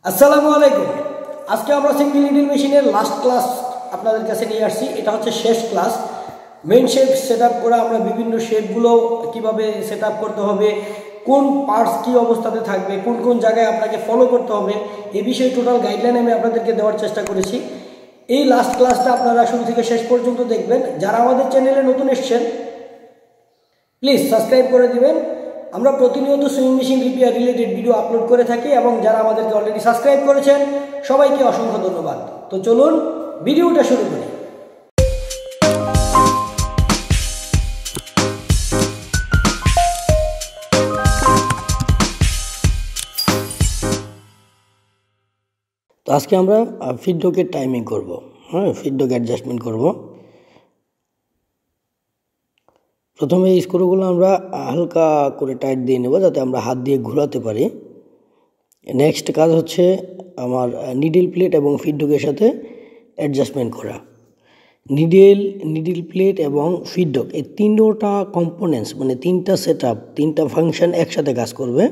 আসসালামু আলাইকুম। আজকে আমরা সিঙ্গেল নিডল মেশিনের লাস্ট ক্লাস আপনাদের কাছে নিয়ে আসছি। এটা হচ্ছে শেষ ক্লাস। মেইন শেপ সেটআপ করে আমরা বিভিন্ন শেপগুলো কিভাবে সেটআপ করতে হবে, কোন পার্টস কি অবস্থাতে থাকবে, কোন কোন জায়গায় আপনাকে ফলো করতে হবে, এই বিষয়ে টোটাল গাইডলাইন আমি আপনাদেরকে দেওয়ার চেষ্টা করেছি। এই লাস্ট ক্লাসটা আপনারা শুরু থেকে শেষ পর্যন্ত দেখবেন। যারা আমাদের চ্যানেলে নতুন এসেছেন প্লিজ সাবস্ক্রাইব করে দিবেন। আমরা প্রতিনিয়ত sewing machine repair related video upload করে থাকি এবং যারা আমাদেরকে অলরেডি সাবস্ক্রাইব করেছেন সবাইকে অসংখ্য ধন্যবাদ। তো চলুন ভিডিওটা শুরু করি। তো আজকে আমরা ফিডব্যাকের টাইমিং করব। ফিডব্যাক অ্যাডজাস্টমেন্ট করব। প্রথমে এই স্ক্রুগুলো আমরা হালকা করে টাইট দিয়ে নেব যাতে আমরা হাত দিয়ে ঘোরাতে পারি। নেক্সট কাজ হচ্ছে আমার নিডল প্লেট এবং ফিডব্যাকের সাথে অ্যাডজাস্টমেন্ট করা। নিডল প্লেট এবং ফিডব্যাক এই তিনটা কম্পোনেন্টস মানে তিনটা সেটআপ, তিনটা ফাংশন একসাথে কাজ করবে।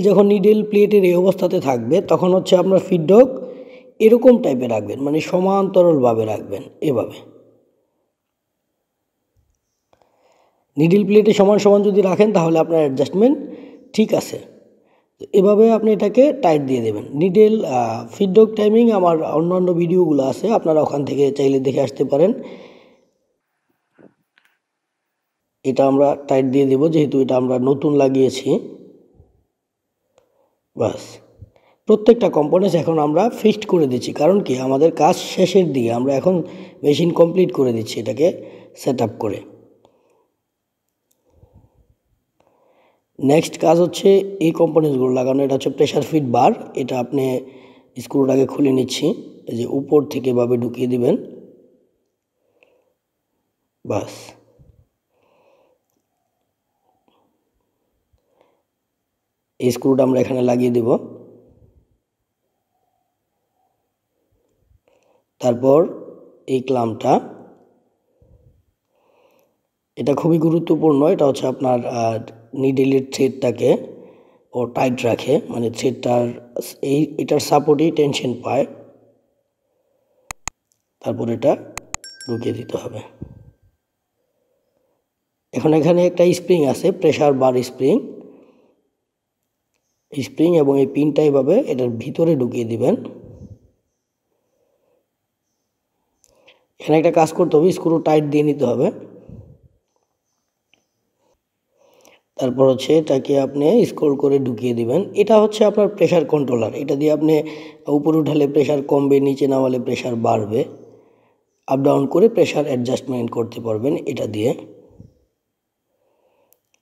যখন নিডল প্লেটের এই অবস্থাতে থাকবে তখন হচ্ছে আপনার ফিডব্যাক এরকম টাইপের রাখবেন, মানে সমান্তরালভাবে রাখবেন। এভাবে নিডল প্লেটে সমান সমান যদি রাখেন তাহলে আপনার অ্যাডজাস্টমেন্ট ঠিক আছে। তো এভাবে আপনি এটাকে টাইট দিয়ে দেবেন। ফিডব্যাক টাইমিং আমার অন্যান্য ভিডিওগুলো আছে, আপনারা ওখান থেকে চাইলে দেখে আসতে পারেন। এটা আমরা টাইট দিয়ে দেব যেহেতু এটা আমরা নতুন লাগিয়েছি। বাস, প্রত্যেকটা কম্পোনেন্টস এখন আমরা ফিক্সড করে দিচ্ছি, কারণ কি আমাদের কাজ শেষের দিকে, আমরা এখন মেশিন কমপ্লিট করে দিচ্ছি এটাকে সেট আপ করে। নেক্সট কাজ হচ্ছে এই কম্পোনেন্টসগুলো লাগানো। এটা হচ্ছে প্রেশার ফিট বার। এটা আপনি স্ক্রুটাকে খুলে নিচ্ছি, এই যে উপর থেকে এভাবে ঢুকিয়ে দিবেন। বাস, এই স্ক্রুটা আমরা এখানে লাগিয়ে দেব। তারপর এই ক্লাম্পটা, এটা খুবই গুরুত্বপূর্ণ। এটা হচ্ছে আপনার নিডেলের থ্রেডটাকে ও টাইট রাখে, মানে থ্রেডটার এটার সাপোর্টেই টেনশন পায়। তারপর এটা ঢুকিয়ে দিতে হবে। এখন এখানে একটা স্প্রিং আছে, প্রেসার বার স্প্রিং এবং এই পিনটা এভাবে এটার ভিতরে ঢুকিয়ে দিবেন। এখানে একটা কাজ করতে হবে, স্ক্রু টাইট দিয়ে নিতে হবে। তারপর হচ্ছে এটাকে আপনি স্ক্রল করে ঢুকিয়ে দিবেন। এটা হচ্ছে আপনার প্রেসার কন্ট্রোলার। এটা দিয়ে আপনি উপরে উঠালে প্রেসার কমবে, নিচে নামালে প্রেসার বাড়বে। আপ ডাউন করে প্রেসার অ্যাডজাস্টমেন্ট করতে পারবেন এটা দিয়ে।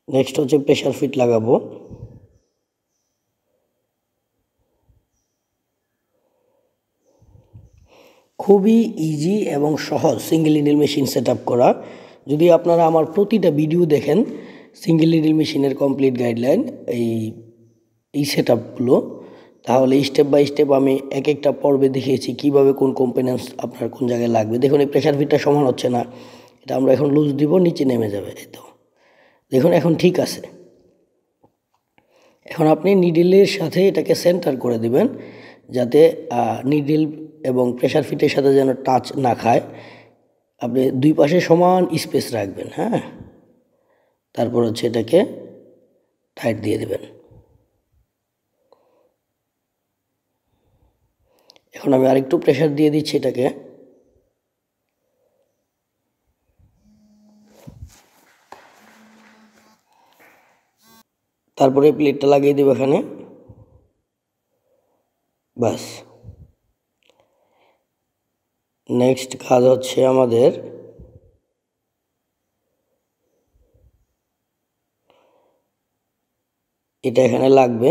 নেক্সট হচ্ছে প্রেসার ফিট লাগাবো। খুবই ইজি এবং সহজ single needle machine set up করা। যদি আপনারা আমার প্রতিটা ভিডিও দেখেন সিঙ্গেল নিডল মেশিনের কমপ্লিট গাইডলাইন, এই সেট আপগুলো, তাহলে স্টেপ বাই স্টেপ আমি এক একটা পর্বে দেখিয়েছি কীভাবে কোন কম্পোনেন্টস আপনার কোন জায়গায় লাগবে। দেখুন এই প্রেসার ফিটটা সমান হচ্ছে না, এটা আমরা এখন লুজ দিব, নিচে নেমে যাবে। এই তো দেখুন এখন ঠিক আছে। এখন আপনি নিডলের সাথে এটাকে সেন্টার করে দিবেন যাতে নিডল এবং প্রেসার ফিটের সাথে যেন টাচ না খায়। আপনি দুই পাশে সমান স্পেস রাখবেন। তারপর হচ্ছে এটাকে টাইট দিয়ে দেবেন। এখন আমি আরেকটু প্রেসার দিয়ে দিচ্ছি এটাকে। তারপরে প্লেটটা লাগিয়ে দেব এখানে। বাস, নেক্সট কাজ হচ্ছে আমাদের এটা এখানে লাগবে।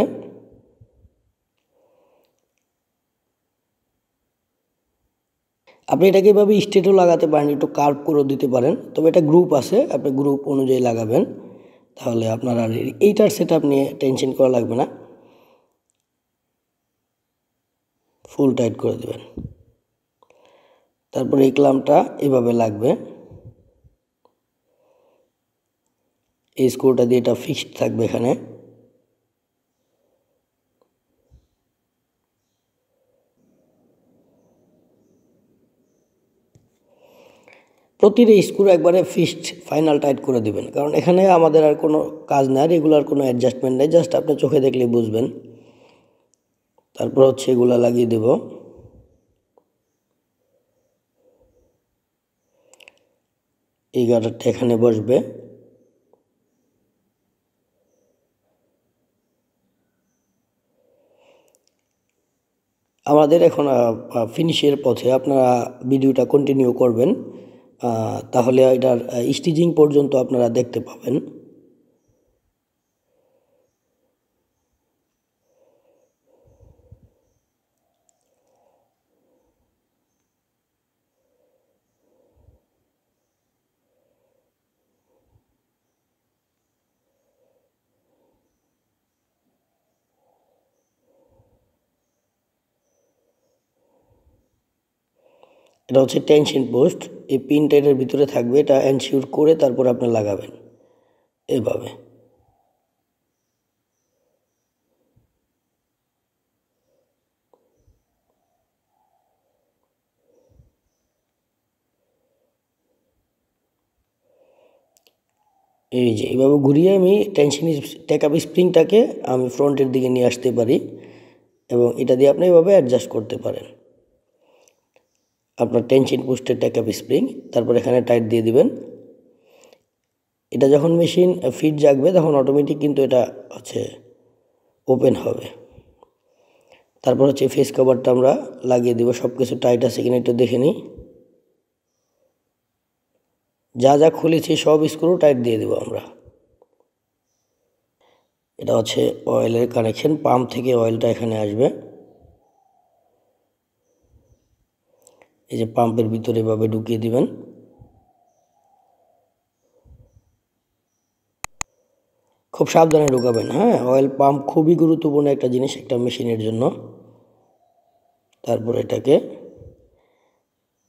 আপনি এটাকে এভাবে স্ট্রেটও লাগাতে পারেন, একটু কার্ভ করে দিতে পারেন, তবে এটা গ্রুপ আছে, আপনি গ্রুপ অনুযায়ী লাগাবেন, তাহলে আপনার আর এইটার সেট আপ নিয়ে টেনশন করা লাগবে না। ফুল টাইট করে দেবেন। তারপরে এই ক্লাম্পটা এভাবে লাগবে, এই স্ক্রুটা দিয়ে এটা ফিক্সড থাকবে এখানে। প্রতিটা স্ক্রু একবারে ফিক্সড ফাইনাল টাইট করে দিবেন, কারণ এখানে আমাদের আর কোনো কাজ নাই, রেগুলার কোনো অ্যাডজাস্টমেন্ট নেই, জাস্ট আপনি চোখে দেখলে বুঝবেন। তারপর হচ্ছে এগুলা লাগিয়ে দেব। এই গার্ডারটা এখানে বসবে। আমাদের এখন ফিনিশের পথে, আপনারা ভিডিওটা কন্টিনিউ করবেন, তাহলে এটার স্টিচিং পর্যন্ত আপনারা দেখতে পাবেন। এটা হচ্ছে টেনশন পোস্ট, এই পিনটা এটার ভিতরে থাকবে, এটা এনশিওর করে তারপর আপনি লাগাবেন এভাবে। এই যে এইভাবে ঘুরিয়ে আমি টেকআপ স্প্রিংটাকে আমি ফ্রন্টের দিকে নিয়ে আসতে পারি, এবং এটা দিয়ে আপনি এভাবে অ্যাডজাস্ট করতে পারেন আপনার টেনশন পোস্টের টেকআপ স্প্রিং। তারপর এখানে টাইট দিয়ে দিবেন। এটা যখন মেশিন ফিট জাগবে তখন অটোমেটিক কিন্তু এটা হচ্ছে ওপেন হবে। তারপর হচ্ছে ফেস কভারটা আমরা লাগিয়ে দিব। সব কিছু টাইট আছে কিনা একটু দেখে নিই। যা যা খুলেছি সব স্ক্রু টাইট দিয়ে দেবো আমরা। এটা হচ্ছে অয়েলের কানেকশন, পাম্প থেকে অয়েলটা এখানে আসবে। এই যে পাম্পের ভিতরে এভাবে ঢুকিয়ে দিবেন। খুব সাবধানে ঢুকাবেন, হ্যাঁ। অয়েল পাম্প খুবই গুরুত্বপূর্ণ একটা জিনিস একটা মেশিনের জন্য। তারপর এটাকে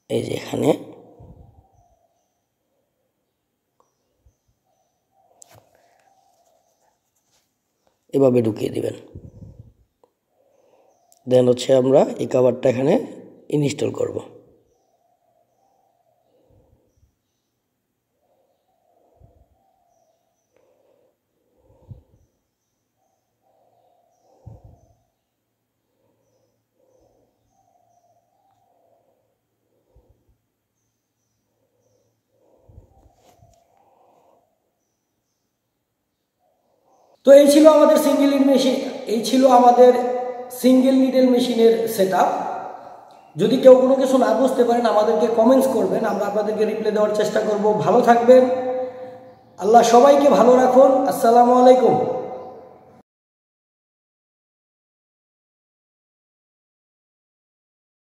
এই যে এখানে এভাবে ঢুকিয়ে দিবেন। দেন হচ্ছে আমরা এই কভারটা এখানে ইনস্টল করব। তো এই ছিল আমাদের সিঙ্গেল নিডেল মেশিনের সেটআপ। যদি কেউ কোনো কিছু না বুঝতে পারেন আমাদেরকে কমেন্টস করবেন, আমরা আপনাদেরকে রিপ্লাই দেওয়ার চেষ্টা করব। ভালো থাকবেন, আল্লাহ সবাইকে ভালো রাখুন। আসসালামু আলাইকুম।